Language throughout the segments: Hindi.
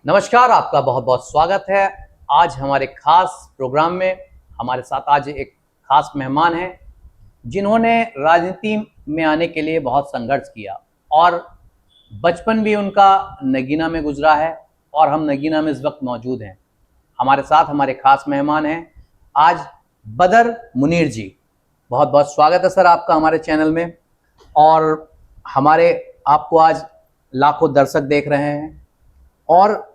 नमस्कार, आपका बहुत बहुत स्वागत है। आज हमारे खास प्रोग्राम में हमारे साथ आज एक खास मेहमान हैं जिन्होंने राजनीति में आने के लिए बहुत संघर्ष किया और बचपन भी उनका नगीना में गुजरा है और हम नगीना में इस वक्त मौजूद हैं। हमारे साथ हमारे खास मेहमान हैं आज बदर मुनीर जी। बहुत बहुत स्वागत है सर आपका हमारे चैनल में। और हमारे आपको आज लाखों दर्शक देख रहे हैं और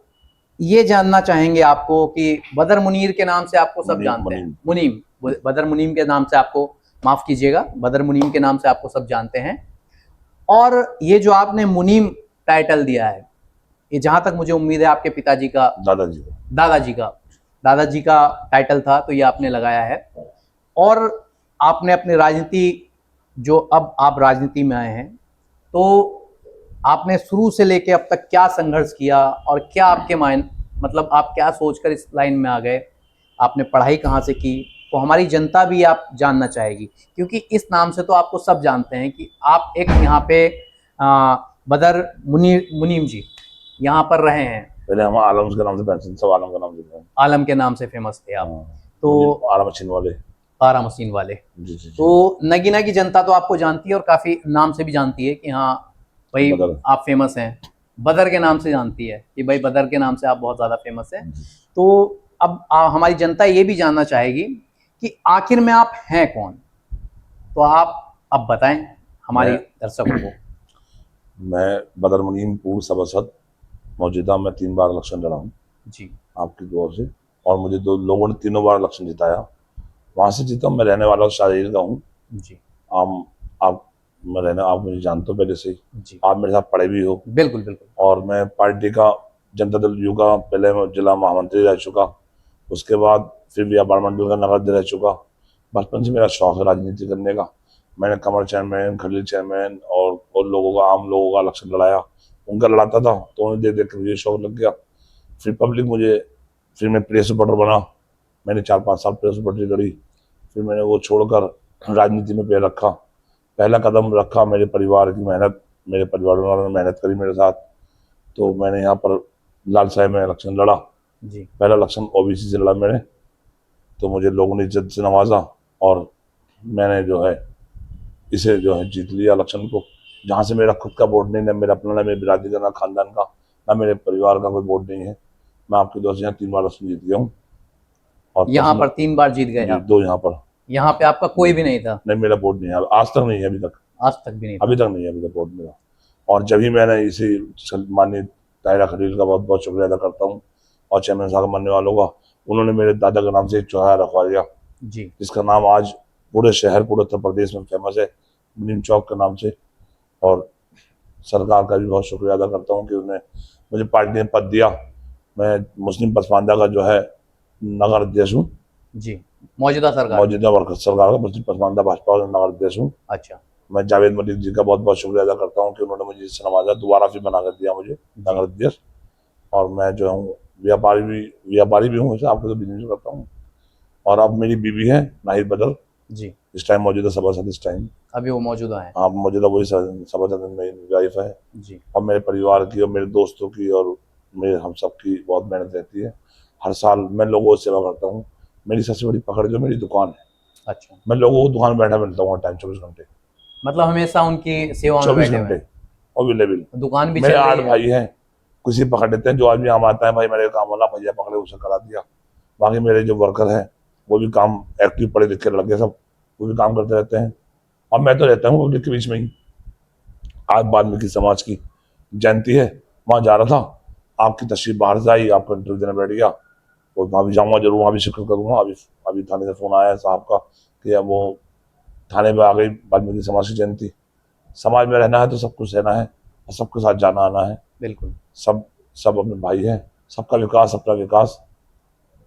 ये जानना चाहेंगे आपको कि बदर मुनीर के नाम से आपको सब जानते हैं। मुनीम, बदर मुनीम के नाम से आपको, माफ कीजिएगा, बदर मुनीम के नाम से आपको सब जानते हैं। और ये जो आपने मुनीम टाइटल दिया है, ये जहां तक मुझे उम्मीद है आपके पिताजी का, दादाजी का टाइटल था, तो ये आपने लगाया है। और आपने अपनी राजनीति, जो अब आप राजनीति में आए हैं, तो आपने शुरू से लेके अब तक क्या संघर्ष किया और क्या आपके माइंड, मतलब आप क्या सोचकर इस लाइन में आ गए, आपने पढ़ाई कहाँ से की, तो हमारी जनता भी आप जानना चाहेगी। क्योंकि इस नाम से तो आपको सब जानते हैं कि आप एक यहाँ पे बदर मुनीम जी यहाँ पर रहे हैं। पहले हम आलम के नाम से पेंशन, सब आलम का नाम देते हैं। आलम के नाम से फेमस थे आप। तो आरा मशीन वाले, आरा मशीन वाले। जी। तो नगीना की जनता तो आपको जानती है और काफी नाम से भी जानती है कि हाँ भाई आप फेमस हैं। बदर के नाम से जानती है कि भाई बदर के नाम से आप बहुत ज्यादा फेमस हैं। तो अब हमारी जनता ये भी जानना चाहेगी कि आखिर में आप हैं कौन, तो आप अब बताएं हमारे दर्शकों को। मैं बदर मुनीम पूर्व सभासद, मौजूदा मैं 3 बार इलेक्शन लड़ा हूँ जी आपकी दुआ से, और मुझे 2 लोगों ने 3 बार इलेक्शन जिताया। वहाँ से जीता। मैं रहने वाला शाहजहां का हूँ जी। आप मुझे जानते हो पहले से ही, जी आप मेरे साथ पढ़े भी हो। बिल्कुल बिल्कुल। और मैं पार्टी का, जनता दल यू का पहले मैं जिला महामंत्री रह चुका, उसके बाद फिर व्यापार मंडल का नगर रह चुका। बचपन से मेरा शौक है राजनीति करने का। मैंने कमर चेयरमैन, खलील चेयरमैन और लोगों का, आम लोगों का इलेक्शन लड़ाया। उनका लड़ाता था तो उन्हें देख देख कर मुझे शौक लग गया। फिर मैं प्रेस रिपोर्टर बना। मैंने 4-5 साल प्रेस रिपोर्टरी करी। फिर मैंने वो छोड़कर राजनीति में पैर रखा। पहला कदम रखा मेरे परिवार की मेहनत, मेरे परिवार वालों ने मेहनत करी मेरे साथ। तो मैंने यहाँ पर लाल साहब में इलेक्शन लड़ा जी। पहला इलेक्शन ओबीसी से लड़ा मैंने, तो मुझे लोगों ने इज्जत से नवाजा और मैंने जो है इसे जो है जीत लिया इलेक्शन को। जहाँ से मेरा खुद का वोट नहीं, ना मेरा अपना, ना मेरी बिरादरी का, ना खानदान का, ना मेरे परिवार का कोई वोट नहीं है। मैं आपकी दोस्त यहाँ 3 बार इलेक्शन जीत गया हूँ। और यहाँ पर 3 बार जीत गए आप? 2 यहाँ पर। यहाँ पे आपका कोई भी नहीं था? नहीं, मेरा वोट नहीं है, आज तक नहीं है, अभी तक भी नहीं, अभी तक नहीं है, अभी तक वोट मेरा। और जब ही मैंने इसी माननीय ताहिरा खलील का बहुत बहुत शुक्रिया अदा करता हूँ और चेयरमैन साहब मानने वालों का, उन्होंने मेरे दादा के नाम से एक चौराहा रखवा दिया जी, जिसका नाम आज पूरे शहर, पूरे उत्तर प्रदेश में फेमस है, मुनीम चौक के नाम से। और सरकार का भी बहुत शुक्रिया अदा करता हूँ कि उन्हें मुझे पार्टी ने पद दिया। मैं मुस्लिम पसमानदा का जो है नगर अध्यक्ष हूँ जी। मौजूदा सरकार का मुस्लिम पसमानदा भाजपा का नगर अध्यक्ष हूँ। अच्छा। मैं जावेद मलिक जी का बहुत बहुत शुक्रिया अदा करता हूँ कि उन्होंने मुझे इससे नवाजा, दोबारा फिर बनाकर दिया मुझे नगर अध्यक्ष। और मैं जो हूँ व्यापारी भी हूँ, आपको तो बिजनेस करता हूँ। और अब मेरी बीवी है नाहिद बदर जी, इस टाइम मौजूदा सभासद, इस टाइम अभी वो मौजूदा है। हाँ, मौजूदा वही सभासद मेरी वाइफ है जी। और मेरे परिवार की और मेरे दोस्तों की और मेरे हम सब की बहुत मेहनत रहती है। हर साल मैं लोगों की सेवा करता हूँ। मेरी सबसे बड़ी पकड़ जो मेरी दुकान है। अच्छा। मैं लोगों को दुकान बैठा मिलता हूँ टाइम 24 घंटे, मतलब हमेशा उनकी सेवा में 24 बैठे घंटे हुए हैं। अवेलेबल। दुकान भी मेरे चल 8 रही है? भाई हैं, किसी पकड़ लेते हैं, जो आदमी हम आता है भाई मेरे काम वाला भैया पकड़े, उसे करा दिया। बाकी मेरे जो वर्कर हैं वो भी काम एक्टिव, पढ़े लिखे लड़के सब, वो भी काम करते रहते हैं। और मैं तो रहता हूँ पब्लिक के बीच में ही। आज वाल्मीकि समाज की जयंती है, वहाँ जा रहा था, आपकी तशरीफ बाहर से आई, आपको इंटरव्यू देने बैठ गया। और वहाँ भी जाऊँगा जरूर, वहाँ भी शिरकत करूँगा। अभी थाने से फोन आया है साहब का कि अब वो थाने में आ गई वाल्मीकि समाज की जयंती। समाज में रहना है तो सब कुछ रहना है और सबके साथ जाना आना है। बिल्कुल। सब अपने भाई हैं। सबका विकास, सबका विकास,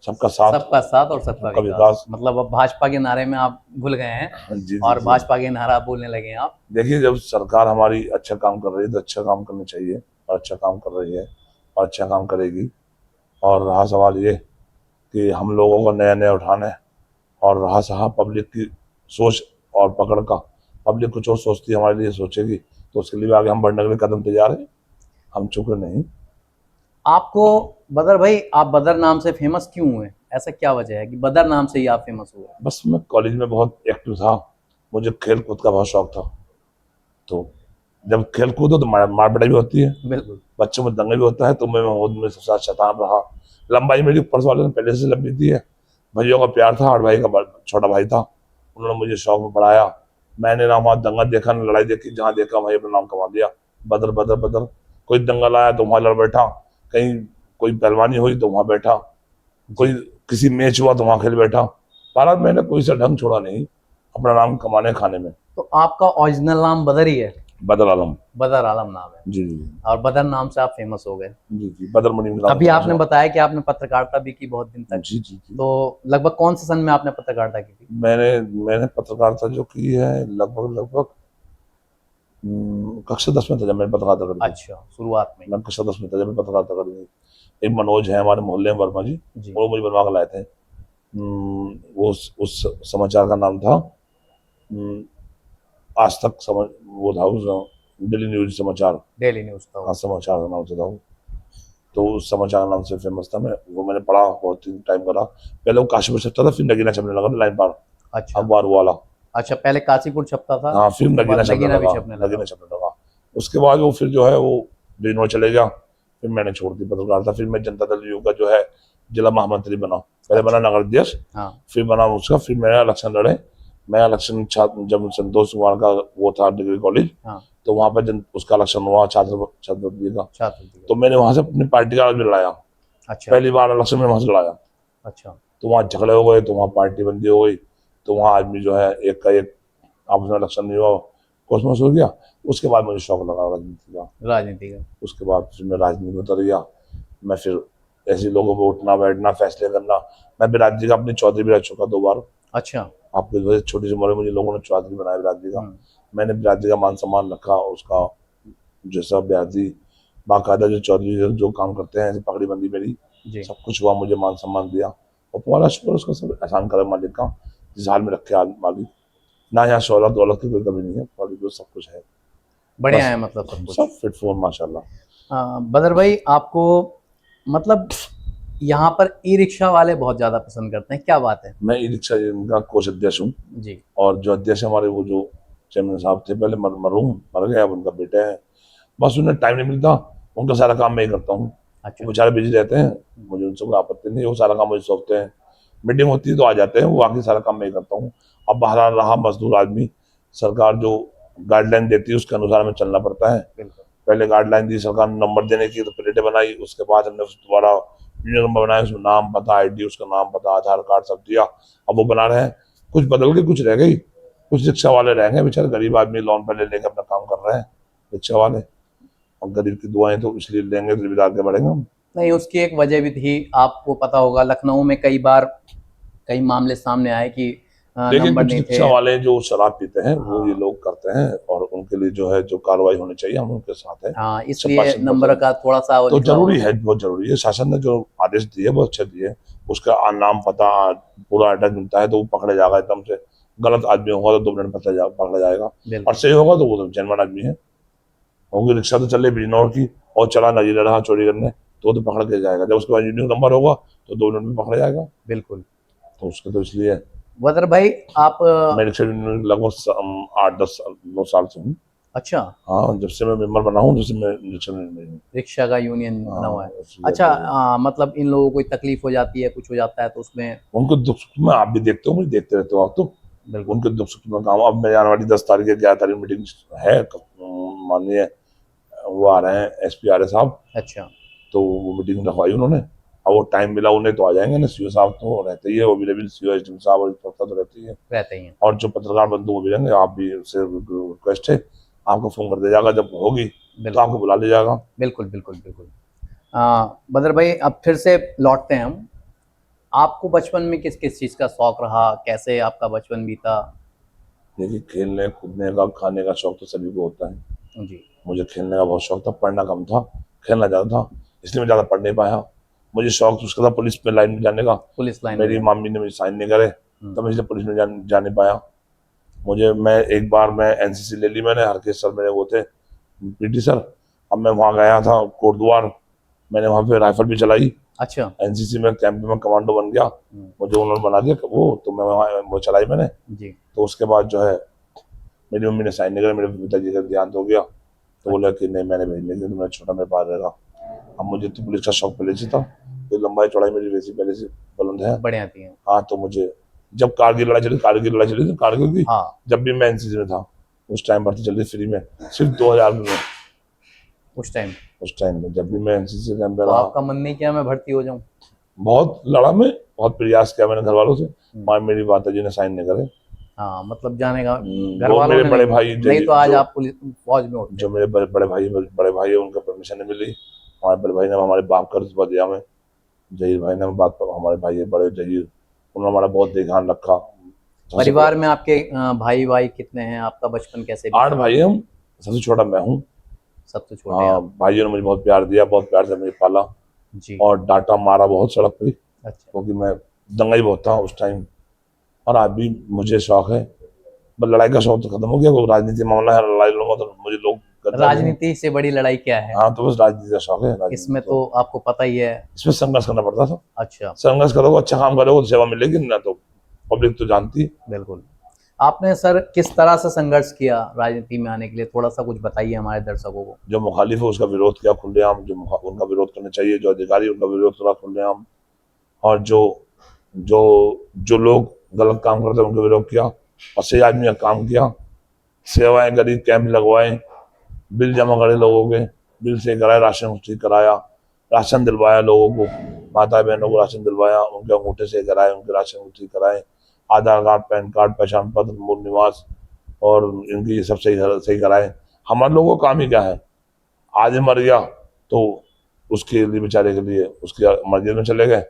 सबका साथ और सबका विकास। मतलब अब भाजपा के नारे में आप भूल गए हैं। जी। और भाजपा के नारा बोलने लगे हैं आप। देखिए, जब सरकार हमारी अच्छा काम कर रही है तो अच्छा काम करना चाहिए, और अच्छा काम कर रही है और अच्छा काम करेगी। और रहा सवाल ये कि हम लोगों को नया नया उठाना है, और रहा सहा पब्लिक की सोच और पकड़ का, पब्लिक कुछ और सोचती है हमारे लिए सोचेगी, तो उसके लिए आगे हम बढ़ने के लिए कदम तैयार हैं, हम चुके नहीं। आपको बदर भाई, आप बदर नाम से फेमस क्यों हुए? ऐसा क्या वजह है कि बदर नाम से ही आप फेमस हुए? बस मैं कॉलेज में बहुत एक्टिव था, मुझे खेल कूद का बहुत शौक था। तो जब खेल कूद हो तो मार पिटाई भी होती है, बिल्कुल। बच्चों में दंगे भी होता है। तो मैं में सबसे ज्यादा शैतान रहा। लंबाई मेरी ऊपर वाले ने पहले से लंबी थी है। भैया का प्यार था, और भाई का छोटा भाई था, उन्होंने मुझे शौक में पढ़ाया। मैंने ना वहाँ दंगा देखा ना लड़ाई देखी, जहाँ देखा वहीं अपना नाम कमा दिया। बदर बदर बदर, कोई दंगा लाया तो वहां लड़ बैठा, कहीं कोई पहलवानी हुई तो वहां बैठा, कोई जी। किसी मैच हुआ तो वहां खेल बैठा। 12 महीने कोई सा ढंग छोड़ा नहीं अपना नाम कमाने खाने में। तो आपका ओरिजिनल नाम बदर ही है? बदर आलम। बदर आलम नाम है, जी जी और बदर नाम से आप फेमस हो गए। जी जी, बदर मनी के नाम अभी से आपने फेमस बताया कि आपने पत्रकारिता भी की बहुत दिन तक। हूँ। जी जी जी। तो लगभग कौन से सन में आपने पत्रकारिता की थी? मैंने मैंने पत्रकारिता जो की है लगभग लगभग कक्षा 10 में था जब मैंने पत्रकारिता करी थी। अच्छा, शुरुआत में। मैं कक्षा 10 में था जब मैंने पत्रकारिता करी थी। एक मनोज है हमारे मोहल्ले में, वर्मा जी, जी। वो मुझे बनवा के लाए थे। वो उस समाचार का नाम था आज तक समझ, वो था उस दिल्ली न्यूज समाचार। डेली न्यूज था हाँ, वो। समाचार का नाम से था वो। तो उस समाचार का नाम से फेमस था मैं, वो मैंने पढ़ा, बहुत टाइम करा। पहले वो काशीपुर छपता था, फिर नगीना छपने लगा लाइन पार, अच्छा। अखबार वो वाला। अच्छा, पहले काशीपुर छपता था, हाँ, फिर उसके नगीना बाद छपने नगीना भी लगा, छपने लगा। नगीना छपने लगा। उसके बाद वो फिर जो है वो बिजनौर चले गया। फिर मैंने छोड़ दी पत्रकारिता। फिर मैं जनता दल यू का जो है जिला महामंत्री बना। पहले बना अच्छा। नगर अध्यक्ष, हाँ। फिर बना उसका, फिर मेरा इलेक्शन लड़े। मैं इलेक्शन छात्र, जब संतोष कुमार का वो था डिग्री कॉलेज, हाँ। तो वहां पर उसका इलेक्शन हुआ छात्र छात्र का। छात्र तो मैंने वहां से अपनी पार्टी का भी लड़ाया। अच्छा। पहली बार इलेक्शन में वहां से लड़ाया। अच्छा। तो वहाँ झगड़े हो गए, तो वहाँ पार्टी बंदी हो गई। तो वहाँ आदमी जो है एक का एक, आपस में इलेक्शन नहीं हुआ, कोसमोस हो गया। उसके बाद मुझे शौक लगा राजनीति का। राजनीति का। उसके बाद फिर मैं राजनीति में उतर गया। मैं फिर ऐसे लोगों में उठना बैठना, फैसले करना। मैं विराट जी का अपनी चौधरी भी रह चुका 2 बार। अच्छा। आपकी वजह से छोटी सी उम्र में मुझे लोगों ने चौधरी बनाया विराट जी का। हम्म। मैंने विराट जी का मान सम्मान रखा, उसका जैसा ब्याज दी, बाकायदा जो चौधरी जो काम करते हैं, ऐसे पगड़ी बंदी मेरी, जी। सब कुछ हुआ, मुझे मान सम्मान दिया। और पूरा शुक्र उसका, सब एहसान करे मालिक का, जिस हाल में रखे मालिक। ना यहाँ शौलत दौलत की कोई कमी नहीं है, मालिक जो सब कुछ है। बढ़िया बस है मतलब सब कुछ। सब फिट फोन माशाल्लाह। बदर भाई, आपको मतलब यहाँ पर ई रिक्शा वाले बहुत ज्यादा पसंद करते हैं, क्या बात है? मैं ई रिक्शा का कोष अध्यक्ष हूँ। जी। और जो अध्यक्ष हमारे, वो जो चेयरमैन साहब थे पहले, मरहूम मर गए, अब उनका बेटा है। बस उन्हें टाइम नहीं मिलता, उनका सारा काम मैं ही करता हूँ। अच्छा। वो बेचारे बिजी रहते हैं, मुझे उनसे कोई आपत्ति नहीं है, वो सारा काम मुझे सौंपते हैं। मीटिंग होती है तो आ जाते हैं, वो बाकी सारा काम मैं ही करता हूँ। अब बाहर रहा मजदूर आदमी, सरकार जो गाइडलाइन देती है उसके अनुसार हमें चलना पड़ता है। बिल्कुल। पहले गाइडलाइन दी सरकार ने नंबर देने की, तो प्लेटें बनाई, उसके बाद हमने दोबारा यूनियन नंबर बनाया, उसमें नाम पता, आईडी, उसका नाम पता, आधार कार्ड सब दिया। अब वो बना रहे हैं, कुछ बदल गई, कुछ रह गई। कुछ रिक्शा वाले रह गए बेचारे, गरीब आदमी लोन पर ले लेकर अपना काम कर रहे हैं रिक्शा वाले। और गरीब की दुआएं तो इसलिए लेंगे तो आगे बढ़ेंगे हम। नहीं, उसकी एक वजह भी थी, आपको पता होगा लखनऊ में कई बार कई मामले सामने आए कि देखिए, नंबर कुछ नहीं थे। रिक्शा वाले जो शराब पीते हैं वो ये हाँ। लोग करते हैं, और उनके लिए जो है जो कार्रवाई होनी चाहिए हम उनके साथ है। हाँ, इसलिए सपाशन नंबर का थोड़ा सा वो तो निकला जरूरी हुआ। है, बहुत जरूरी है। शासन ने जो आदेश दिए बहुत अच्छे दिए। उसका नाम पता पूरा एड्रेस मिलता है तो वो पकड़े जाएगा एकदम से। गलत आदमी होगा तो 2 मिनट में पकड़ा जाएगा, और बिल्कुल। सही होगा तो वो तो जेनवन आदमी है। होगी रिक्शा तो चले बिजनौर की, और चला नजीर रहा चोरी करने, तो पकड़ के जाएगा। जब उसके पास यूनिक नंबर होगा तो 2 मिनट में पकड़ा जाएगा। बिल्कुल। तो उसके तो इसलिए बदर भाई, आप मैं रिक्शा यूनियन लगभग 8-10 9 साल से हूँ। अच्छा, हाँ, जब से मैं मेंबर बना हूँ, जब से मैं रिक्शा में हूँ। रिक्शा का यूनियन बना हुआ है। हाँ, इसलिए अच्छा, तो मतलब इन लोगों को कोई तकलीफ हो जाती है, कुछ हो जाता है तो उसमें। उनको दुख सुख में आप भी देखते हो, मुझे देखते रहते हो आप तो। बिल्कुल। उनके दुख सुख में काम। अब मेरी आने वाली 10 तारीख या 11 तारीख मीटिंग है, माननीय वो आ रहे हैं एसपी आर साहब, अच्छा। तो वो मीटिंग रखवाई उन्होंने। अब वो टाइम मिला उन्हें तो आ जाएंगे ना, सीओ साहब तो रहते ही है, वो भी रवि सीओ एसडीएम साहब और इंस्पेक्टर तो रहते ही है। रहते ही हैं। और जो पत्रकार बंधु वो भी रहेंगे, आप भी उससे रिक्वेस्ट है, आपको फोन कर दिया जाएगा जब होगी, तो बिल्कुल आपको बुला लिया जाएगा। बिल्कुल बिल्कुल बिल्कुल। बदर भाई, अब फिर से लौटते हैं हम। आपको बचपन में किस किस चीज़ का शौक रहा, कैसे आपका बचपन बीता? देखिए, खेलने कूदने का खाने का शौक तो सभी को होता है। जी। मुझे खेलने का बहुत शौक था, पढ़ना कम था, खेलना ज़्यादा था, इसलिए मैं ज़्यादा पढ़ नहीं पाया। मुझे शौक उसका था पुलिस में लाइन में जाने का। पुलिस लाइन मेरी में। मम्मी ने मुझे साइन नहीं करे, तो मैं इसलिए पुलिस में जा नहीं पाया। मैं एक बार मैं एनसीसी ले ली मैंने, हरकेश सर मेरे वो थे पीटी सर। अब मैं वहाँ गया था कोटद्वार, मैंने वहाँ पे राइफल भी चलाई। अच्छा। एनसीसी में कैंप में कमांडो बन गया, मुझे उन्होंने बना दिया वो, तो मैं वहाँ वो चलाई मैंने। जी। तो उसके बाद जो है मेरी मम्मी ने साइन नहीं करा, मेरे पिताजी का देहांत हो गया, तो बोला कि नहीं मैंने भेजने के लिए, तो मेरा छोटा मेरे पास रहेगा। अब मुझे तो पुलिस का शौक पहले से था, तो लंबाई चौड़ाई मेरी वैसी पहले से बुलंद है। बढ़िया थी। हाँ, तो मुझे जब कारगिल लड़ाई चली, तो कारगिल की हाँ। जब भी मैं एनसीसी में था उस टाइम भर्ती चल रही फ्री में, सिर्फ 2000 में। उस टाइम उस टाइम में जब भी मैं एनसीसी कैंप में तो रहा, आपका मन नहीं किया मैं भर्ती हो जाऊं? बहुत लड़ा, मैं बहुत प्रयास किया मैंने घर वालों से, वहाँ मेरी माता जी ने साइन नहीं करे। हाँ, मतलब जाने का घर वो वालों मेरे ने बड़े नहीं, भाई नहीं तो आज जो आप पुलिस फौज में होते। जो मेरे बड़े भाई है, उनका परमिशन नहीं मिली। हमारे बड़े भाई ने हमारे बाप का रुतबा दिया हमें, जहीर भाई ने बात, हमारे भाई है बड़े जहीर, उन्होंने हमारा बहुत ध्यान रखा। परिवार में आपके भाई कितने हैं? आपका बचपन कैसे 8 बीता? भाई हैं हम, सबसे छोटा मैं हूँ। सबसे छोटे हाँ, आप? भाइयों ने मुझे बहुत प्यार दिया, बहुत प्यार से मुझे पाला, जी। और डांटा मारा बहुत सड़क पे, अच्छा। क्योंकि मैं दंगाई बहुत था उस टाइम। और आज भी मुझे शौक है, बस लड़ाई का शौक तो खत्म हो गया, वो राजनीति मामला है, लड़ाई लूंगा तो मुझे लोग करते हैं। राजनीति से बड़ी लड़ाई क्या है? हाँ, तो बस राजनीति का शौक है, राजनीति इसमें तो आपको पता ही है। इसमें संघर्ष करना पड़ता था। अच्छा। संघर्ष करोगे, अच्छा काम करोगे तो सेवा मिलेगी, ना तो पब्लिक तो जानती है। बिल्कुल। आपने सर किस तरह से संघर्ष किया राजनीति में आने के लिए? थोड़ा सा कुछ बताइए हमारे दर्शकों को। जो मुखालिफ है उसका विरोध किया खुलेआम, उनका विरोध करना चाहिए, जो अधिकारी उनका विरोध करा खुलेआम, और जो जो जो लोग गलत काम करते हैं उनका विरोध किया, और सही आदमी का काम किया, सेवाएं करी, कैंप लगवाए, बिल जमा करे लोगों के, बिल से कराए, राशन ठीक कराया, राशन दिलवाया लोगों को, माता बहनों को राशन दिलवाया, उनके अंगूठे से कराए, उनके राशन ठीक कराए, आधार कार्ड, पैन कार्ड, पहचान पत्र, मूल निवास, और इनकी ये सब सही सही कराए। हमारे लोगों का काम ही क्या है, आदमी मर गया तो उसके लिए, बेचारे के लिए उसकी मर्जी में चले गए,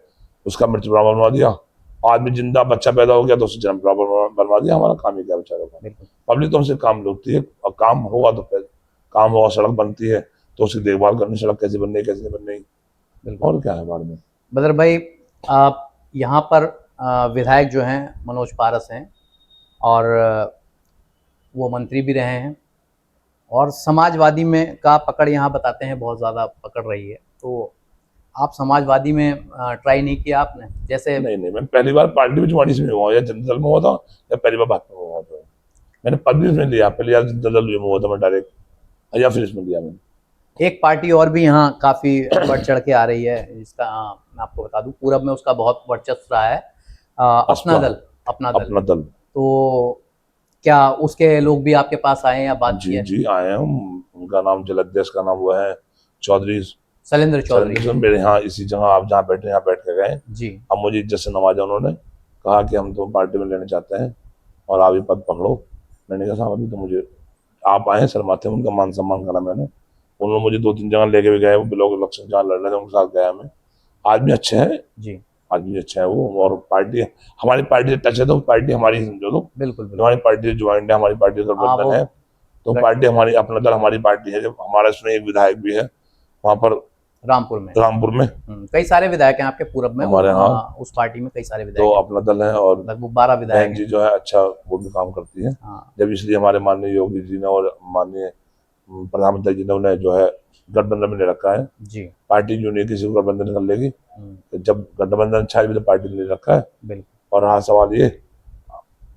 उसका मृत्यु प्रमाण बनवा दिया, आदमी जिंदा बच्चा पैदा हो गया तो उसका जन्म प्रमाण बनवा दिया। हमारा काम ही क्या बेचारों का, पब्लिक तो हमसे काम लूटती है, और काम होगा तो फिर काम होगा, सड़क बनती है तो उसकी देखभाल करनी, सड़क कैसे बननी है, कैसे नहीं बननी, और क्या है बारे में। बदर भाई, आप यहाँ पर विधायक जो हैं मनोज पारस हैं, और वो मंत्री भी रहे हैं, और समाजवादी में का पकड़ यहाँ बताते हैं बहुत ज़्यादा पकड़ रही है, तो आप समाजवादी में ट्राई नहीं किया आपने? जैसे नहीं, मैं पहली बार पार्टी में जुआनी में हुआ, या जनता दल में हुआ था, या पहली बार भाजपा में हुआ था। मैंने पद भी इसमें लिया, पहले यार जनता दल में हुआ था मैं डायरेक्ट, या फिर इसमें लिया मैंने। एक पार्टी और भी यहाँ काफ़ी बढ़ चढ़ के आ रही है, जिसका मैं आपको बता दूं पूरब में उसका बहुत वर्चस्व रहा है, अपना दल। अपना दल। तो क्या उसके लोग भी आपके पास आए या बात की है? जी आए हैं, उनका नाम जलाध्यक्ष का नाम हुआ है चौधरी शैलेंद्र चौधरी। मेरे यहाँ इसी जगह आप जहाँ बैठे यहाँ बैठ के गए जी। अब मुझे इज्जत से नवाजा, उन्होंने कहा कि हम तो पार्टी में लेने चाहते हैं और आप ये पद पकड़ो। मैंने कहा साहब अभी तो मुझे, आप आए शर्माते हैं, उनका मान सम्मान करा मैंने, उन्होंने मुझे 2-3 जगह लेके भी गए, वो ब्लॉक इलेक्शन जहाँ लड़ रहे थे उनके साथ गया मैं। आदमी अच्छे है जी। आदमी अच्छा है वो, और पार्टी हमारी पार्टी से टच है तो पार्टी हमारी समझो तो, बिल्कुल। हमारी पार्टी से ज्वाइंट है, हमारी पार्टी का गठबंधन है, तो पार्टी हमारी, अपना दल हमारी पार्टी है। जब हमारा इसमें एक विधायक भी है वहाँ पर रामपुर में कई सारे विधायक हैं आपके पूरब में, हमारे यहाँ उस पार्टी में कई सारे तो विधायक अपना दल है, और लगभग 12 विधायक बहन जी जो है अच्छा वो भी काम करती है। जब इसलिए हमारे माननीय योगी जी ने और माननीय प्रधानमंत्री जी ने उन्हें जो है गठबंधन में ले रखा है जी। पार्टी जो नहीं किसी को गठबंधन कर लेगी, तो जब गठबंधन अच्छा है तो पार्टी ले रखा है। बिल्कुल। और हाँ, सवाल ये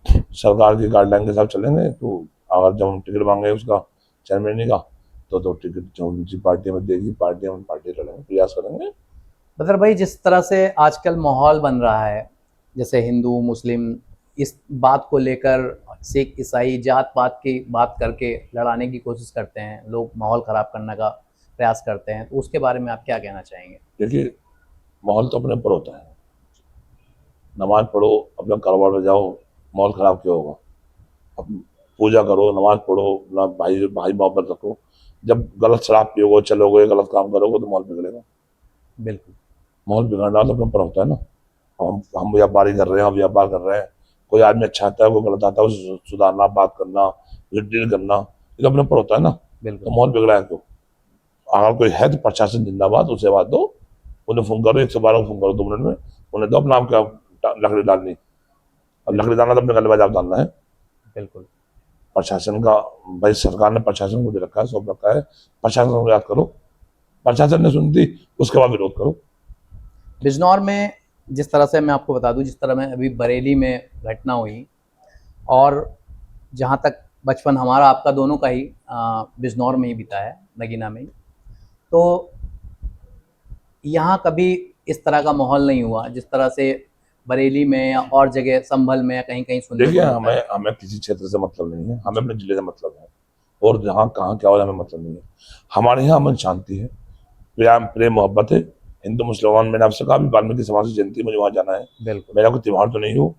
सरकार की गाइडलाइन के साथ चलेंगे, तो अगर जब हम टिकट मांगे उसका चेयरमैन का, तो टिकट जो उनकी पार्टी में देगी, पार्टी हम पार्टी लड़ेंगे, प्रयास करेंगे। बदर भाई, जिस तरह से आजकल माहौल बन रहा है, जैसे हिंदू मुस्लिम इस बात को लेकर सिख ईसाई जात पात की बात करके लड़ाने की कोशिश करते हैं, लोग माहौल ख़राब करने का प्रयास करते हैं, तो उसके बारे में आप क्या कहना चाहेंगे? देखिए, माहौल तो अपने ऊपर होता है, नमाज पढ़ो, अपना कारोबार में जाओ, माहौल ख़राब क्यों होगा? अब पूजा करो, नमाज पढ़ो, ना भाई मोहब्बत रखो। जब गलत शराब पियोगे, चलोगे, गलत काम करोगे तो माहौल बिगड़ेगा। बिल्कुल। माहौल बिगड़ना तो अपने ऊपर होता है ना। हम व्यापारी कर रहे हैं, हम व्यापार कर रहे हैं, कोई आदमी अच्छा आता है, कोई गलत आता है, उसे सुधारना, बात करना, डील करना, ये तो अपने ऊपर होता है ना। तो माहौल बिगड़ा है क्यों? अगर कोई है तो प्रशासन जिंदाबाद, उसे बात दो, उन्हें फोन करो, 112 फोन करो 2 मिनट में, उन्हें दो अपना नाम क्या लकड़ी डालनी, अब लकड़ी डालना तो अपने गले बाजार डालना है। बिल्कुल। प्रशासन का भाई, सरकार ने प्रशासन को दे रखा है, सौंप रखा है, प्रशासन को याद करो। प्रशासन ने सुनती, उसके बाद विरोध करो। बिजनौर में जिस तरह से मैं आपको बता दूं, जिस तरह में अभी बरेली में घटना हुई, और जहाँ तक बचपन हमारा आपका दोनों का ही बिजनौर में ही बीता है, नगीना में ही, तो यहाँ कभी इस तरह का माहौल नहीं हुआ जिस तरह से बरेली में या और जगह संभल में या कहीं कहीं सुनने को देखिए, मिलता हमें है। हमें किसी क्षेत्र से मतलब नहीं है, हमें अपने जिले से मतलब है, और जहाँ कहाँ क्या हो रहा है हमें मतलब नहीं है। हमारे यहाँ अमन शांति है, प्रेम प्रेम मोहब्बत है। हिंदू मुसलमान, मैंने आपसे कहा भी वाल्मीकि समाज की जयंती, मुझे वहाँ जाना है। बिल्कुल मेरा कोई त्योहार तो नहीं हो,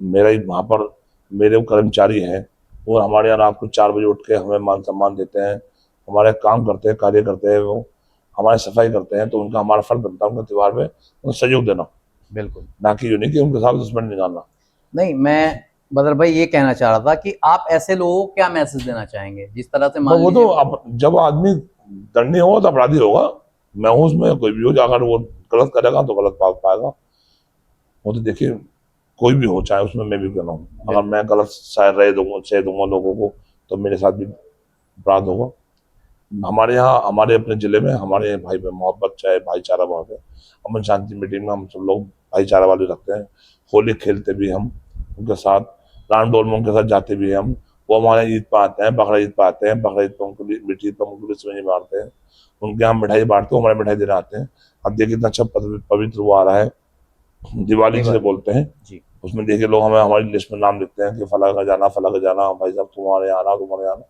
मेरा ही वहाँ पर मेरे कर्मचारी हैं, और हमारे यहाँ रात को 4 बजे उठ के हमें मान सम्मान देते हैं, हमारे काम करते हैं, कार्य करते हैं, वो हमारी सफाई करते हैं, तो उनका हमारा फर्ज बनता है उनके त्यौहार में उन्हें सहयोग देना, बिल्कुल। ना कि यूँ नहीं कि उनके साथ दुश्मन निकालना। नहीं, मैं बदर भाई ये कहना चाह रहा था कि आप ऐसे लोगों को क्या मैसेज देना चाहेंगे जिस तरह से मान वो लीजिए। तो अब जब आदमी दंडी होगा तो अपराधी होगा। मैं हूँ उसमें, कोई भी हो, जाकर वो गलत करेगा तो गलत पाएगा। वो तो देखिए, कोई भी हो, चाहे उसमें मैं भी कर रहा हूँ, अगर मैं गलत सह दूंगा लोगों को, तो मेरे साथ भी अपराध होगा। हमारे यहाँ, हमारे अपने जिले में, हमारे भाई में मोहब्बत चाहे भाईचारा बहुत है। अमन शांति मीटिंग में हम सब लोग भाईचारा वाले रखते हैं। होली खेलते भी हम उनके साथ, राम डोल में उनके साथ जाते भी हम। वो हमारे ईद पर आते हैं, बकरा ईद पर आते हैं, बकरा ईद पर उनको मीठी ईद पर उनको भी मारते हैं, उनके यहाँ मिठाई बांटते हैं, हमारे मिठाई देने आते हैं। अब देखिए कितना अच्छा पवित्र वो आ रहा है, दिवाली जिसे बोलते हैं। जी उसमें देखिए लोग हमें हमारी लिस्ट में नाम लिखते हैं कि फला का जाना, फला का जाना, भाई साहब तुम्हारे आना, तुम्हारे आना।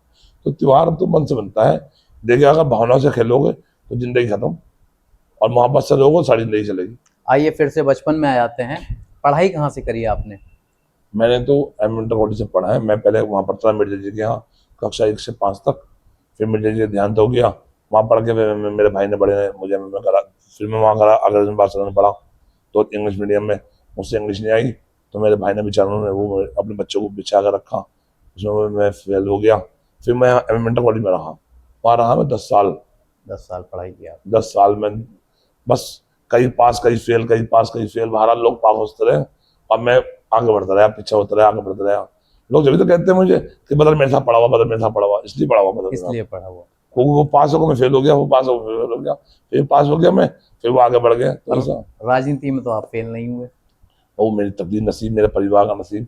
तो त्योहार तो मन से बनता है। देखिए, अगर भावना से खेलोगे तो जिंदगी खत्म, और मोहब्बत से रहोगे सारी जिंदगी चलेगी। आइए फिर से बचपन में आ जाते हैं। पढ़ाई कहाँ से करी आपने? मैंने तो एम कॉलेज से पढ़ा है। मैं पहले वहाँ पढ़ता था मिर्जा जी के यहाँ, कक्षा 1 से 5 तक। फिर मिर्जा जी का देहांत हो गया, वहाँ पढ़ के फिर मेरे भाई ने बड़े ने मुझे मैं करा, फिर मैं वहाँ करा अग्रजन बादशाह में पढ़ा, तो इंग्लिश मीडियम में। मुझसे इंग्लिश नहीं आई, तो मेरे भाई ने बेचारों ने वो अपने बच्चों को बिछा कर रखा, उसमें मैं फेल हो गया। फिर मैं एम कॉलेज में रहा, वहाँ रहा मैं 10 साल। 10 साल पढ़ाई की आप? 10 साल में बस कहीं पास कहीं फेल, कहीं पास कहीं फेल, बहरहाल लोग पास होते रहे और मैं आगे बढ़ता रहा, पीछे होता रहा, आगे बढ़ता रहा। लोग जब भी तो कहते हैं मुझे कि बदल मेरे साथ पढ़ा हुआ, बदल मेरे साथ पढ़ा हुआ, इसलिए पढ़ा हुआ बदल मेरे साथ। इसलिए पढ़ा हुआ। वो पास हो गया, मैं फेल हो गया, वो पास हो गया, फेल हो गया, फिर पास हो गया मैं, फिर वो आगे बढ़ गया। तो और ऐसा राजनीति में तो आप फेल नहीं हुए। वो मेरी तकदीर, नसीब, मेरे परिवार का नसीब।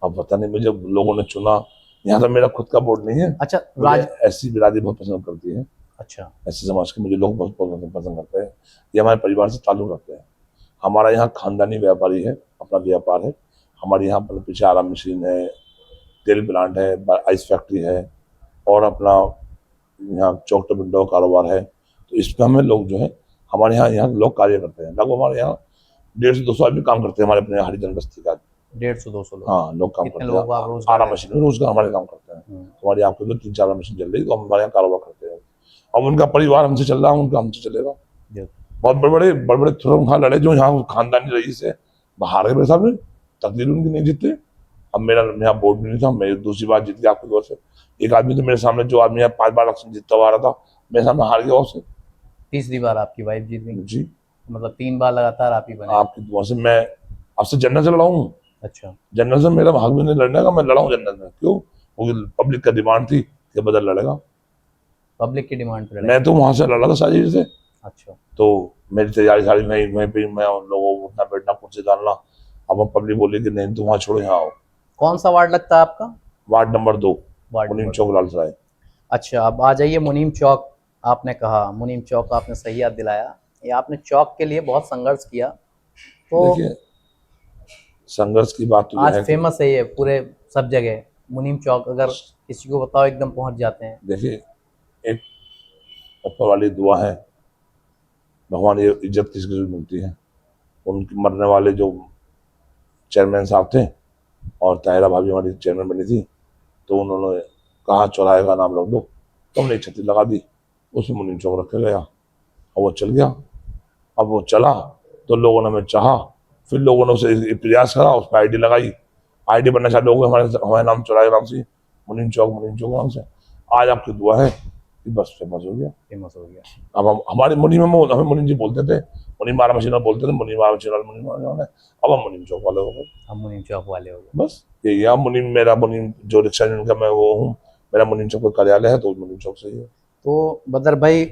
अब पता नहीं मुझे लोगों ने चुना, यहाँ तो मेरा खुद का बोर्ड नहीं है। अच्छा मुझे ऐसी बिरादरी बहुत पसंद करती है, अच्छा ऐसे समाज के मुझे लोग बहुत पसंद करते हैं। ये हमारे परिवार से ताल्लुक रखते हैं। हमारा यहाँ खानदानी व्यापारी है, अपना व्यापार है। हमारे यहाँ पर पीछे आराम मशीन है, तेल प्लांट है, आइस फैक्ट्री है, और अपना यहाँ चौक विंडो कारोबार है। तो इसमें हमें लोग जो है, हमारे यहाँ लोग कार्य करते हैं। लगभग हमारे यहाँ 150 से 200 आदमी काम करते हैं, हमारे अपने हरिजन बस्ती का। 150-200 लोग? हाँ, लोग काम कितने करते लोगों को आप हैं, रोजगार आराम देते मशीन में रोजगार हमारे काम करते हैं। हैं? हमारी आपके तो 3-4 मशीन चल रही है, तो हम हमारे यहाँ कारोबार करते हैं। अब उनका परिवार हमसे चल रहा है, उनका हमसे चलेगा। जी। बहुत बड़े बड़े तुरंग लड़े जो यहाँ खानदानी रईस है, बाहर के मेरे सामने तकदीर उनकी नहीं जीतते। अब मेरा यहाँ बोर्ड भी नहीं था, मैं दूसरी बार जीत गया आपके दौर से। एक आदमी तो मेरे सामने, जो आदमी यहाँ 5 बार इलेक्शन जीतता हुआ आ रहा था, मेरे सामने हार गया उससे। तीसरी बार आपकी वाइफ जीत गई? जी, मतलब 3 बार लगातार आप ही बने? आपकी दुआ से मैं आपसे जन्नत से लड़ा हूँ। अच्छा। जन्नत से मेरा भाग भी नहीं लड़ने का, मैं लड़ा हूँ जन्नत में। क्यों? क्योंकि पब्लिक का डिमांड थी कि बदल लड़ेगा। पब्लिक की डिमांड पे लड़े? मैं तो वहां से लड़ा था साजिश से। अच्छा। तो मेरी तैयारी सारी वहीं पे, मैं उन लोगों को उठना बैठना, कुर्सी डालना। अब पब्लिक बोली कि नहीं तुम वहाँ छोड़ो, यहाँ आओ। कौन सा वार्ड लगता है आपका? वार्ड नंबर 2, वार्ड मुनीम नंबर चौक, लालसराय। अच्छा, अब आ जाइए मुनीम चौक। आपने कहा मुनीम चौक, आपने सही याद दिलाया। ये आपने चौक के लिए बहुत संघर्ष किया, तो देखिए, संघर्ष की बात तो आज है कि फेमस है ये पूरे सब जगह। मुनीम चौक अगर किसी को बताओ एकदम पहुंच जाते हैं। देखिए, एक ऊपर वाली दुआ है, भगवान, ये इज्जत किसको मिलती है। उनके मरने वाले जो चेयरमैन साहब थे, और ताहिरा भाभी हमारी चेयरमैन बनी थी, तो उन्होंने कहा चौराहे का नाम रख दो, तो हमने एक छतरी लगा दी, उसमें मुनीम चौक रखा गया, और वो चल गया। अब वो चला तो लोगों ने हमें चाहा, फिर लोगों ने उसे प्रयास करा, उस पर आईडी लगाई, आईडी बनना चालू हो गई हमारे नाम, चौराहे नाम से, मुनीम चौक नाम से। आज आपकी दुआ है कि बस फेमस हो गया। फेमस हो गया। अब हम हमारे मुनीम में हमें मुनीम जी बोलते थे, मुनीम आरा मशीन बोलते थे, मुनीम आरा मशीन, मुनीम आरा, अब हम मुनीम चौक वाले हो गए। हम मुनीम चौक वाले हो गए। बस यही है। मुनीम, मेरा मुनीम जो रिक्शा जिनका मैं वो हूँ, मेरा मुनीम चौक का कार्यालय है, तो मुनीम चौक से ही है। तो बदर भाई,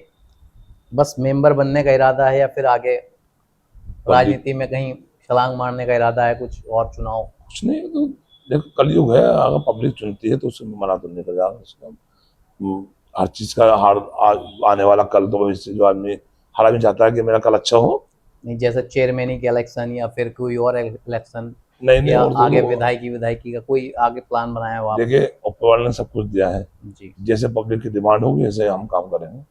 बस मेंबर बनने का इरादा है या फिर आगे पब्लिक राजनीति में कहीं छलांग मारने का इरादा है, कुछ और चुनाव? कुछ नहीं, तो देखो कलयुग है, अगर पब्लिक चुनती है तो उससे मना तो नहीं कर जाएगा उसका। हर चीज का आने वाला कल, तो भविष्य जो आदमी, हर आदमी चाहता है कि मेरा कल अच्छा हो। नहीं, जैसे चेयरमैनी के इलेक्शन या फिर कोई और इलेक्शन, नहीं नहीं, या और आगे तो विधायकी का कोई आगे प्लान बनाया हो आप? देखिए, ऊपर वाले ने सब कुछ दिया है, जी, जैसे पब्लिक की डिमांड होगी ऐसे हम काम करेंगे।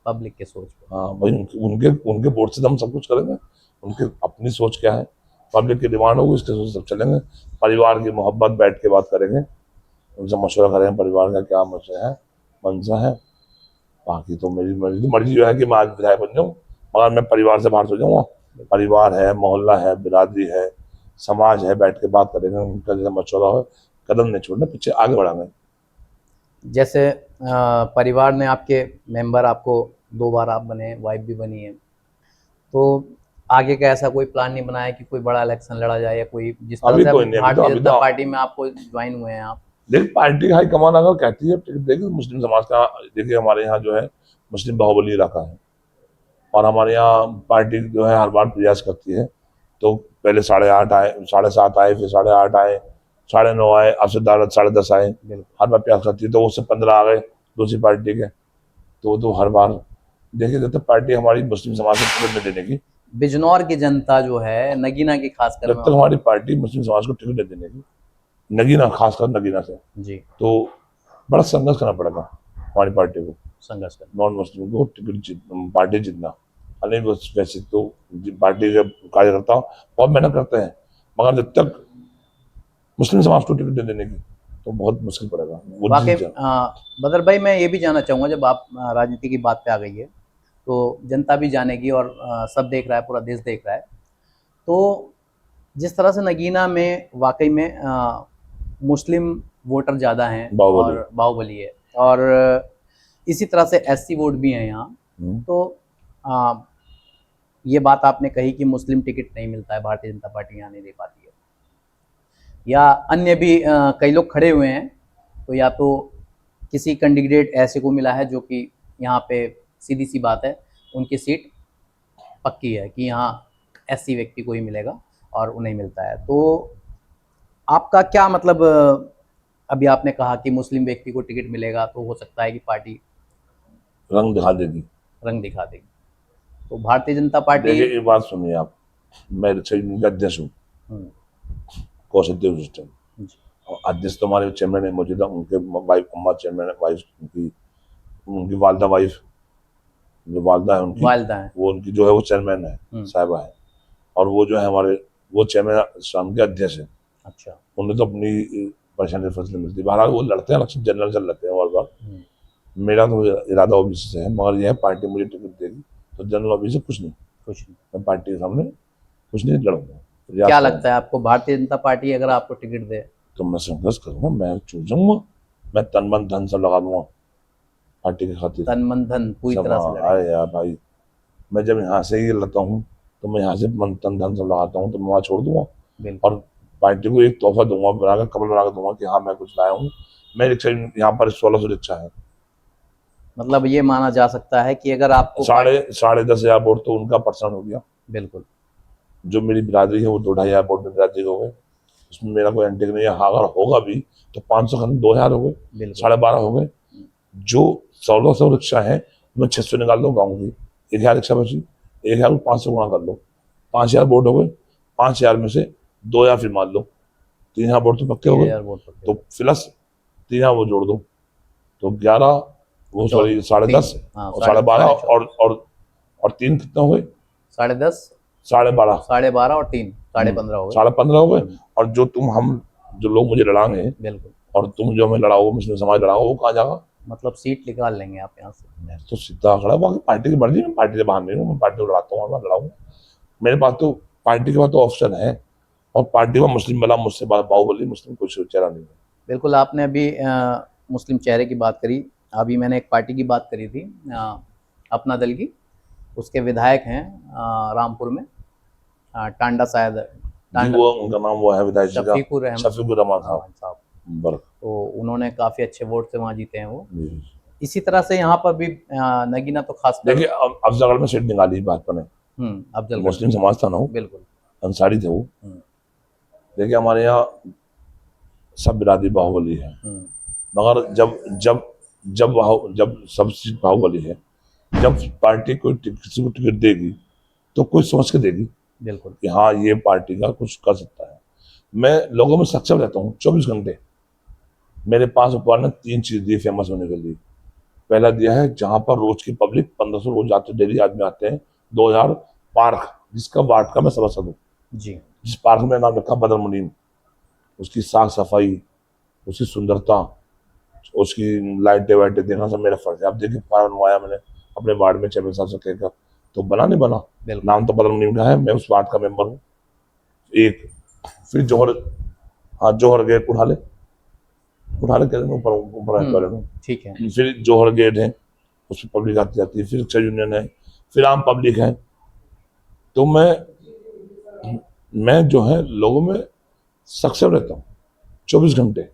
पब्लिक के सोच पे। हाँ भाई, उनके उनके उनके बोर्ड से तो हम सब कुछ करेंगे। उनकी अपनी सोच क्या है, पब्लिक की डिमांड होगी उसके सोच से सब चलेंगे। परिवार की मोहब्बत, बैठ के बात करेंगे, उनसे मशवरा करेंगे परिवार का क्या मसला है, मंशा है। बाकी तो मेरी मर्जी जो है कि मैं आज विधायक बन जाऊँ, मगर मैं परिवार से बाहर हो जाऊँगा। परिवार है, मोहल्ला है, बिरादरी है, समाज है, बैठ के बात करेंगे, उनका जैसे मशवरा हो, कदम नहीं छोड़ना, पीछे आगे बढ़ाएंगे। जैसे परिवार ने आपके मेंबर, आपको 2 बार आप बने, वाइफ भी बनी है, तो आगे का ऐसा कोई प्लान नहीं बनाया कि कोई बड़ा इलेक्शन लड़ा जाए, या कोई जिस तरह अभी से कोई अभी नहीं, भारतीय अभी जनता तो पार्टी में आपको ज्वाइन हुए हैं आप? देखिए, पार्टी का हाईकमान अगर कहती है, देखिए मुस्लिम समाज का, देखिए हमारे यहाँ जो है मुस्लिम बाहुबली इलाका है, और हमारे यहाँ पार्टी जो है हर बार प्रयास करती है। तो पहले 8:30 आए, 7:30 आए, फिर 8:30 आए, 9:30 आए, अब से 10:30 आए। बिल्कुल। हर बार प्रयास करती है, तो उससे 15 आ गए दूसरी पार्टी के। तो हर बार देखिए, जब तक पार्टी हमारी मुस्लिम समाज को टिकट नहीं देने की, बिजनौर की जनता जो है, नगीना की खासकर जब मैं तक बात हमारी पार्टी मुस्लिम समाज को टिकट नहीं देने की, नगीना, खासकर नगीना से, जी, तो बड़ा संघर्ष करना पड़ेगा हमारी पार्टी को, संघर्ष करना। नॉन मुस्लिम को पार्टी जीतना। नहीं, बस वैसे तो पार्टी के कार्यकर्ता बहुत मेहनत करते हैं, मगर जब तक मुस्लिम समाज को टिकट देने की, तो बहुत मुश्किल पड़ेगा वो वाकई जीत जाए। बदर भाई, मैं ये भी जानना चाहूँगा, जब आप राजनीति की बात पे आ गई है, तो जनता भी जानेगी और सब देख रहा है, पूरा देश देख रहा है। तो जिस तरह से नगीना में वाकई में मुस्लिम वोटर ज़्यादा हैं बाहुबली। और बाहुबली है, और इसी तरह से एससी वोट भी हैं यहाँ, तो अ, ये बात आपने कही कि मुस्लिम टिकट नहीं मिलता है, भारतीय जनता पार्टी यहाँ नहीं दे पाती है, या अन्य भी कई लोग खड़े हुए हैं, तो या तो किसी कैंडिडेट ऐसे को मिला है जो कि यहाँ पे सीधी सी बात है, उनकी सीट पक्की है कि यहाँ एससी व्यक्ति को ही मिलेगा और उन्हें मिलता है। तो आपका क्या मतलब, अभी आपने कहा कि मुस्लिम व्यक्ति को टिकट मिलेगा तो हो सकता है कि पार्टी रंग दिखा देगी। रंग दिखा देगी, तो भारतीय जनता पार्टी। देखिए, एक बात सुनिए आप, मैं का अध्यक्ष हूँ, हम्म, कौशल देव सिस्टम, जी, और अध्यक्ष तो हमारे चेयरमैन है मौजूदा, उनके वाइफ अम्मा चेयरमैन है, वाइफ उनकी, उनकी वालदा वाइफ, जो वालदा है उनकी, वालिदा है। वो उनकी जो है वो चेयरमैन है, साहिबा है। और वो जो है हमारे, वो चेयरमैन शाम के अध्यक्ष है। अच्छा। उन्हें तो अपनी परेशानी फसलें मिलती है, बहरहाल वो लड़ते हैं, इलेक्शन जनरल चल लेते हैं बार बार। मेरा तो इरादा ओबीसी से है, मगर यह है पार्टी मुझे टिकट देगी तो जनरल ओबीसी से कुछ नहीं, कुछ नहीं। मैं पार्टी के सामने कुछ नहीं लड़ूंगा। क्या लगता है आपको, भारतीय जनता पार्टी अगर आपको टिकट दे? तो मैं संघर्ष करूंगा, मैं चूसूंगा, मैं तन मन धन सब लगा दूंगा पार्टी के खातिर। तन मन धन पूरी सब, तरह से लड़ेंगे। अरे यार भाई, मैं जब यहाँ से ही लड़ता हूँ, तो मैं यहाँ से मन तन धन सब लगाता हूँ, तो मैं वहाँ छोड़ दूंगा बिल्कुल। और पार्टी को एक तोहफा दूंगा, बनाकर कमल बनाकर दूंगा कि हाँ मैं कुछ लाया हूँ। मैं रिक्शा, यहाँ पर 1600 रिक्शा है। मतलब ये माना जा सकता है कि अगर आपको साढ़े 10,000 वोट तो उनका परसेंट हो गया। बिल्कुल। जो मेरी बिरादरी है वो 2-2.5 वोट में बिरादरी हो गए, उसमें मेरा कोई एंटिक नहीं है। हाँ, अगर होगा भी तो 500 खत्म, 2,000 हो गए, बिल्कुल। 12.5 हो गए। जो 1600 रिक्शा है उसमें 600 निकाल दो गाँव की, 1,000 रिक्शा बची, 1,000 को 500 गुणा कर लो, 5,000 वोट हो गए। 5,000 में से 2,000 फिर मान लो, 3,000 वोट तो पक्के हो गए। 3,000 वोट पक्के। तो प्लस 3,000 वो जोड़ दो, तो 11, वो सॉरी 10.5 हाँ, और 12.5 और 3 कितना हो गए? 10.5, 12.5, 12.5 और 3 15.5 हो गए। 15.5 हो गए। और जो जो लोग मुझे लड़ाएंगे, बिल्कुल। और तुम जो हमें लड़ाओगे, मुस्लिम समाज लड़ाओगे, वो कहाँ जाएगा? मतलब सीट निकाल लेंगे आप यहाँ से? मैं तो सीधा खड़ा, बाकी पार्टी की मर्जी, मैं पार्टी से बाहर नहीं हूँ, मैं पार्टी को लड़ाता हूँ, मैं लड़ाऊंगा। मेरे पास तो पार्टी के पास तो ऑप्शन है, और पार्टी में मुस्लिम बला मुझसे बाहुबली, मुस्लिम कुछ चेहरा नहीं है। बिल्कुल। आपने अभी मुस्लिम चेहरे की बात करी, अभी मैंने एक पार्टी की बात करी थी, अपना दल की, उसके विधायक हैं रामपुर में, टांडा शायद, जी, वो उनका नाम वो है विधायक जी का, शफीकुर शफीकुर रहमान साहब। साहब। बरक। तो उन्होंने काफ़ी अच्छे वोट से वहाँ जीते हैं वो। इसी तरह से यहाँ पर भी नगीना तो खास देखिए अफजलगढ़ में सीट निकाली भाजपा ने, अफजलगढ़ मुस्लिम समाज था ना वो, बिल्कुल। अंसारी थे वो। हम्म, देखिए हमारे यहाँ सब बिरादरी बाहुबली है, हम्म, मगर जब जब जब सब सीट बाहुबली है, जब पार्टी को किसी को टिकट देगी तो कोई सोच के देगी बिल्कुल। कि हाँ ये पार्टी का कुछ कर सकता है। मैं लोगों में सक्षम रहता हूँ 24 घंटे। मेरे पास ऊपर ने 3 चीज दी फेमस होने के लिए। पहला दिया है जहां पर रोज की पब्लिक 1500 रोज आते, डेली आदमी आते हैं। 2000 पार्क, जिसका वार्ड का मैं सदस्य हूँ, जी, जिस पार्क में नाम रखा बदर मुनीम, उसकी साफ सफाई, उसकी सुंदरता, उसकी लाइटें वाइटें देखना सब मेरा फर्ज है। अब देखिए फार्म बनवाया मैंने अपने वार्ड में चेयरमैन साहब से कहकर, तो बना नहीं बना, बिल्कुल। नाम तो बदर मुनीम का है, मैं उस वार्ड का मेंबर हूँ। एक फिर जौहर, हाँ जौहर गेट उठा ले कहते हैं ऊपर ऊपर है टॉयलेट में। ठीक है। फिर जौहर गेट है, उसमें पब्लिक आती जाती है। फिर रिक्शा यूनियन है, फिर आम पब्लिक है। तो मैं जो है लोगों में सक्षम रहता हूँ 24 घंटे,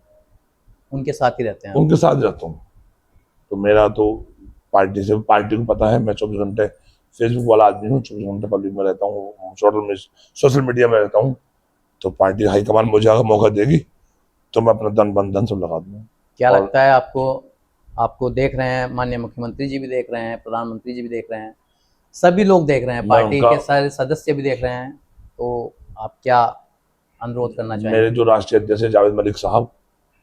उनके साथ ही रहते हैं आप। उनके साथ रहता हूँ। तो मेरा तो पार्टी को पता है मैं 24 घंटे फेसबुक वाला आदमी हूँ, 24 घंटे पब्लिक में रहता हूँ, सोशल मीडिया में रहता हूँ। तो पार्टी हाईकमान मुझे अगर मौका देगी तो मैं अपना धन धन सब लगा दूंगा। क्या और लगता है आपको? आपको देख रहे हैं, माननीय मुख्यमंत्री जी भी देख रहे हैं, प्रधानमंत्री जी भी देख रहे हैं, सभी लोग देख रहे हैं, मैं पार्टी उनका, के सारे सदस्य भी देख रहे हैं, तो आप क्या अनुरोध करना मेरे चाहेंगे? जो राष्ट्रीय अध्यक्ष है जावेद मलिक साहब,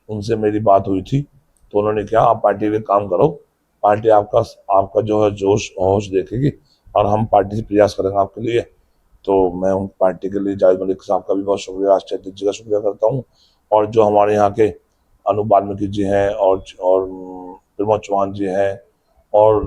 उनसे मेरी बात हुई थी। तो उन्होंने कहा आप पार्टी के काम करो, पार्टी आपका आपका जो है जोश होश देखेगी और हम पार्टी से प्रयास करेंगे आपके लिए। तो मैं उन पार्टी के लिए जावेद मलिक साहब का भी बहुत शुक्रिया, राष्ट्रीय अध्यक्ष जी का शुक्रिया करता हूँ। और जो हमारे यहाँ के अनूप वाल्मीकि जी हैं और प्रमोद चौहान जी हैं और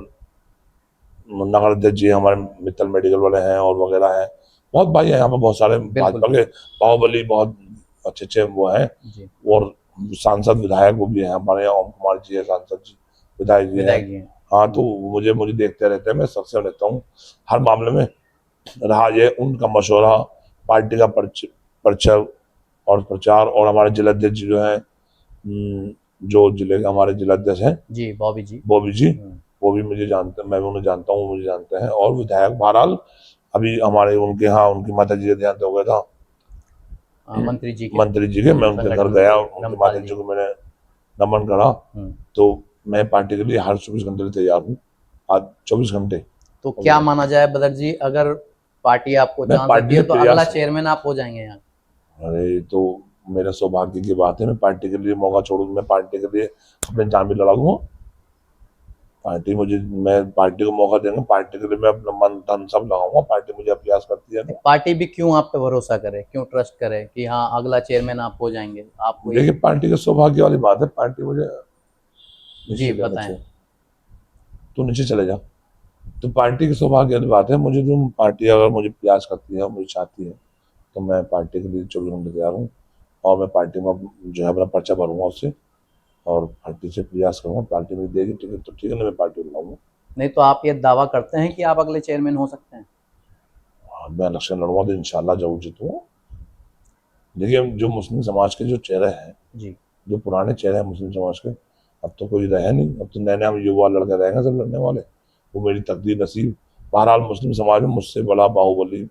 नगर अध्यक्ष जी हमारे मित्तल मेडिकल वाले हैं और वगैरह हैं, बहुत भाई हैं यहाँ पर, बहुत सारे बिल्कुल। भाजपा के बाहुबली बहुत अच्छे अच्छे वो हैं। जी, और सांसद विधायक वो भी हैं हमारे यहाँ, ओम कुमार जी है सांसद जी, विधायक जी हैं। विधायक जी हैं। हाँ तो मुझे मुझे देखते रहते हैं, मैं सक्षम रहता हूँ हर मामले में। रहा ये उनका मशवरा, पार्टी का परिचय और प्रचार, और हमारे जिलाध्यक्ष जी जो है, जो जिले के हमारे जिलाध्यक्ष हैं जी, बॉबी जी। बॉबी जी, हम्म, वो भी मुझे जानते हैं, मैं भी उन्हें जानता हूँ, वो मुझे जानते हैं। और विधायक बहरहाल अभी हमारे उनके यहाँ उनकी माता जी का देहांत हो गया था, मंत्री जी के, मंत्री जी के, मैं उनके घर संगठन गया, मंत्री उनकी रमपाल माता जी। जी को मैंने नमन करा। हम्म, तो मैं पार्टी के लिए हर 24 घंटे लिए तैयार हूँ, आज 24 घंटे। तो क्या माना जाए बदर जी, अगर पार्टी आपको मैं चांस देती पार्टी है से तो अगला प्रयास, चेयरमैन आप हो जाएंगे यहाँ? अरे तो मेरे सौभाग्य की बात है, मैं पार्टी के लिए मौका छोड़ूं, मैं पार्टी के लिए अपने जान भी लड़ा दूंगा। पार्टी मुझे, मैं पार्टी को मौका देंगे, पार्टी के लिए मैं अपना मन धन सब लगाऊंगा, पार्टी मुझे प्रयास करती है तो। पार्टी भी क्यों आप पे भरोसा करे, क्यों ट्रस्ट करे कि हाँ अगला चेयरमैन आप हो जाएंगे? आप कोई, देखिए पार्टी के सौभाग्य वाली बात है, पार्टी मुझे नीचे जी चले जाना बताएं। चाहिए, तू नीचे चले जा। तो पार्टी की सौभाग्य वाली बात है, मुझे जो पार्टी अगर मुझे प्रयास करती है, मुझे चाहती है, तो मैं पार्टी के लिए 24 घंटे तैयार हूँ। और मैं पार्टी में जो है अपना पर्चा भरूंगा उससे, और पार्टी से प्रयास करूंगा, पार्टी में देगी टिकट तो ठीक है, ना मैं पार्टी बुलाऊंगा। नहीं तो आप ये दावा करते हैं कि आप अगले चेयरमैन हो सकते हैं? हाँ, मैं इलेक्शन लड़ूंगा तो इंशाल्लाह जरूर जीतूंगा। देखिए जो मुस्लिम समाज के जो चेहरे हैं, जी, जो पुराने चेहरे हैं मुस्लिम समाज के, अब तो कोई रहे नहीं, अब तो नए नए युवा लड़के रहेंगे सब लड़ने वाले। वो मेरी तकदीर नसीब। बहरहाल मुस्लिम समाज में मुझसे बड़ा बाहुबली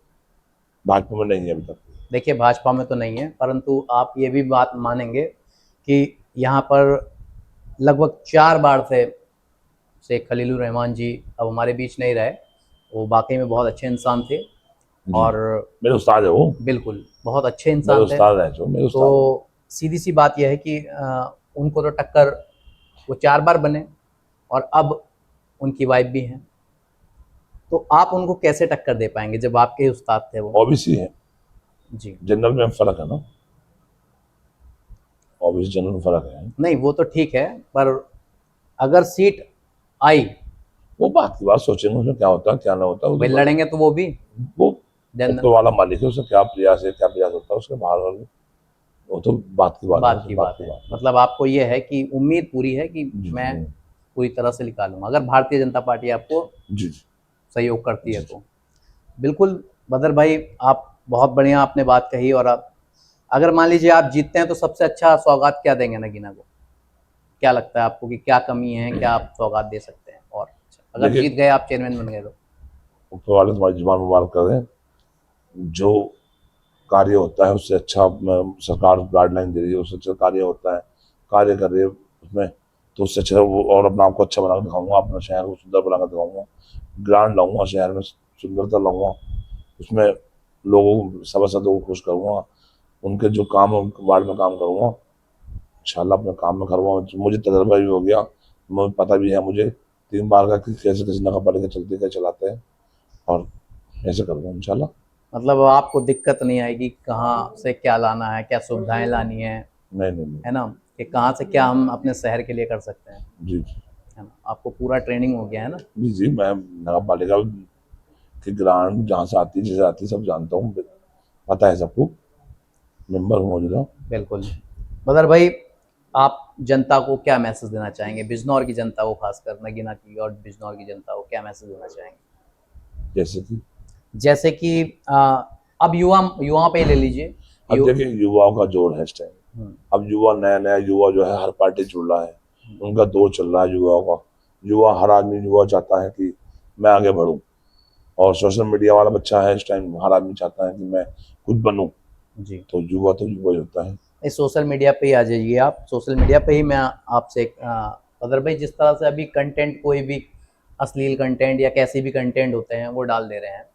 भाजपा में नहीं है अभी तक। देखिए भाजपा में तो नहीं है, परंतु आप ये भी बात मानेंगे कि यहाँ पर लगभग 4 बार से शेख खलीलुर रहमान जी अब हमारे बीच नहीं रहे। वो वाकई में बहुत अच्छे इंसान थे जी, और मेरे उस्ताद है वो, बिल्कुल बहुत अच्छे मेरे इंसान थे। उस्ताद है जो, मेरे तो उस्ताद है। सीधी सी बात यह है कि उनको तो टक्कर, वो 4 बार बने और अब उनकी वाइफ भी हैं, तो आप उनको कैसे टक्कर दे पाएंगे जब आपके ही उस्ताद थे वो? ओबीसी है, जी, जनरल में फर्क है ना, ओबीसी जनरल में फर्क है। नहीं वो तो ठीक है, पर अगर सीट आई, वो बात की बात सोचेंगे, उसमें क्या होता है क्या ना होता है, भाई उसके लड़ेंगे तो वो भी वो जनरल। ऊपर वाला मालिक है, उसका क्या प्रयास है क्या प्रयास होता है उसके बाहर वाले, वो तो बात की बात है, बात उसमें की बात बात की है, बात है। मतलब आपको ये है कि उम्मीद पूरी है कि जी मैं जी पूरी तरह से निकालूंगा अगर भारतीय जनता पार्टी आपको जी जी सहयोग करती है जी। तो। बिल्कुल बदर भाई, आप बहुत बढ़िया आपने बात कही। और आप अगर मान लीजिए आप जीतते हैं तो सबसे अच्छा सौगात क्या देंगे नगीना को? क्या लगता है आपको कि क्या कमी है, क्या आप सौगात दे सकते हैं? और अगर देखिए, जीत गए, आप चेयरमैन बन गए तो? ऊपर वाले तुम्हारी जुबान मुबारक करें। जो कार्य होता है उससे अच्छा सरकार गाइडलाइन दे रही है, उससे अच्छा कार्य होता है, कार्य कर रही है उसमें, तो उससे अच्छा वो और अपना आपको अच्छा बना के दिखाऊंगा, अपना शहर को सुंदर बना कर दिखाऊंगा, ग्रांड लाऊंगा, शहर में सुंदरता लाऊंगा, उसमें लोगों को सभासदों को खुश करूंगा, उनके जो काम है उनके वार्ड में काम करूंगा, इंशाल्लाह अपने काम में करूंगा। मुझे तजर्बा भी हो गया, मुझे पता भी है मुझे 3 बार का कि कैसे किसी नगर पालिका चलती है, चलाते हैं, और ऐसे करूंगा इंशाल्लाह। मतलब आपको दिक्कत नहीं आएगी कहाँ से क्या लाना है, क्या सुविधाएं लानी नहीं नहीं नहीं। है ना, कि कहाँ से क्या हम अपने शहर के लिए कर सकते हैं, जी है ना? आपको पूरा ट्रेनिंग हो गया है ना? जी जी, मैं नगर पालिका की ग्रांट जहाँ से आती है, जैसे आती है, सब जानता हूँ, पता है सबको, मेंबर हूँ मौजूदा। बिल्कुल। बदर भाई, आप जनता को क्या मैसेज देना चाहेंगे, बिजनौर की जनता को, खासकर नगीना की और बिजनौर की जनता को क्या मैसेज देना चाहेंगे? जैसे कि जैसे कि अब युवाओं पे ही ले लीजिए। अब देखिए युवाओं का जोर है इस टाइम। हम्म, अब युवा, नया नया युवा जो है हर पार्टी जुड़ रहा है, उनका दौर चल रहा है युवाओं का। युवा, हर आदमी युवा चाहता है कि मैं आगे बढ़ूं, और सोशल मीडिया वाला बच्चा है इस टाइम, हर आदमी चाहता है कि मैं कुछ बनूं। जी। तो युवा ही होता है। इस सोशल मीडिया पे ही आ जाइए आप, सोशल मीडिया पे ही मैं आपसे बदर भाई, जिस तरह से अभी कंटेंट, कोई भी अश्लील कंटेंट या कैसे भी कंटेंट होते हैं वो डाल दे रहे हैं,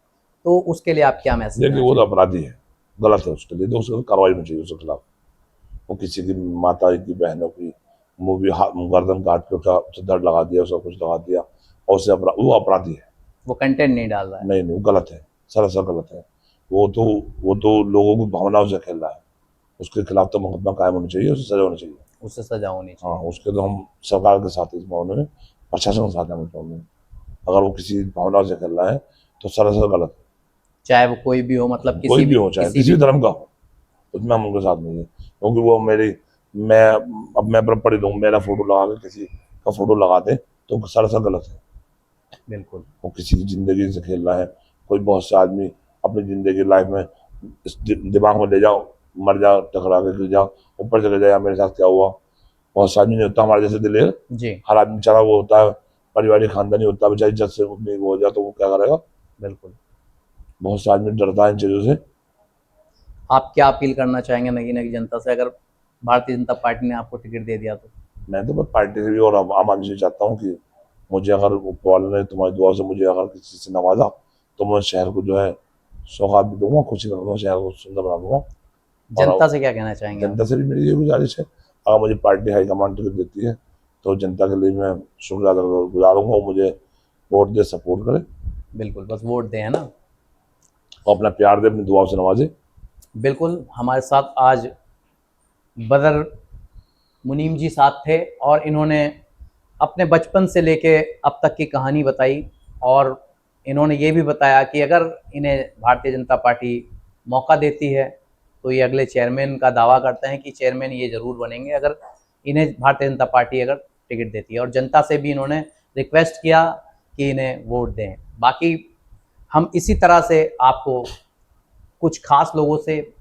तो उसके लिए आप क्या मैसेज देखिए देना वो तो चाहेंगे? अपराधी है, गलत है, उसके लिए तो उसको कार्रवाई होनी चाहिए उसके खिलाफ। वो किसी की माता की, बहनों की मुंह भी गर्दन काट के उसका सिद्धड़ लगा दिया, उसका कुछ लगा दिया, और उससे वो अपराधी है। वो कंटेंट नहीं डाल रहा है। नहीं नहीं, वो गलत है, सरासर गलत है। वो तो वो तो लोगों की भावनाओं से खेल रहा है। उसके खिलाफ तो मुकदमा कायम होना चाहिए, उसे सजा होनी चाहिए। उससे सजा होनी हाँ, चाहिए। उसके तो हम सरकार के साथ हैं इस मामले में, प्रशासन के साथ हैं इस मामले में। अगर वो किसी भावना से खेल रहा है तो सरासर गलत चाहे वो कोई भी हो, मतलब है। कोई भी हो, चाहे किसी किसी भी। भी धर्म का हो, उसमें हम उनके साथ नहीं है, क्योंकि वो मेरी, मैं अब मैं प्रॉपर्टी दूँ, मेरा फोटो लगा के किसी का फोटो लगा दे, तो सरासर गलत है। बिल्कुल। वो किसी की जिंदगी से खेल रहा है। कोई बहुत से आदमी अपनी जिंदगी, लाइफ में दिमाग में ले जाओ, मर जाओ, टकरा के गिर जाओ, ऊपर चले जाए, मेरे साथ क्या हुआ। बहुत से आदमी नहीं होता हमारे जैसे दिलेर, जी। हर आदमी बेचारा वो होता है, पारिवारिक खानदानी होता है, बेचारी इज्जत से अपनी वो हो जाए तो वो क्या करेगा। बिल्कुल। बहुत से आदमी डरता है इन चीज़ों से। आप क्या अपील करना चाहेंगे नगीना की जनता से, अगर भारतीय जनता पार्टी ने आपको टिकट दे दिया तो? मैं तो बस पार्टी से भी और आम आदमी से चाहता हूँ कि मुझे, अगर ऊपर वाले ने तुम्हारी दुआ से मुझे अगर किसी से नवाजा, तो मैं शहर को जो है सौगात भी दूंगा, खुशी करूंगा, शहर को सुंदर बना दूंगा। और जनता से क्या कहना चाहेंगे आप? जनता से भी मेरी ये गुजारिश है, अगर मुझे पार्टी हाईकमान टिकट देती है तो जनता के लिए मैं शुक्रिया गुजारूंगा, वो मुझे वोट दे, सपोर्ट करे, बिल्कुल, बस वोट दें, है ना? और अपना प्यार दे, अपनी दुआओं से नवाजे। बिल्कुल, हमारे साथ आज बदर मुनीम जी साथ थे, और इन्होंने अपने बचपन से लेके अब तक की कहानी बताई, और इन्होंने ये भी बताया कि अगर इन्हें भारतीय जनता पार्टी मौका देती है तो ये अगले चेयरमैन का दावा करते हैं कि चेयरमैन ये ज़रूर बनेंगे, अगर इन्हें भारतीय जनता पार्टी अगर टिकट देती है। और जनता से भी इन्होंने रिक्वेस्ट किया कि इन्हें वोट दें। बाकी हम इसी तरह से आपको कुछ खास लोगों से,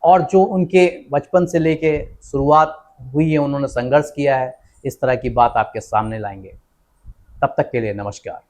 और जो उनके बचपन से लेके शुरुआत हुई है, उन्होंने संघर्ष किया है, इस तरह की बात आपके सामने लाएंगे। तब तक के लिए नमस्कार।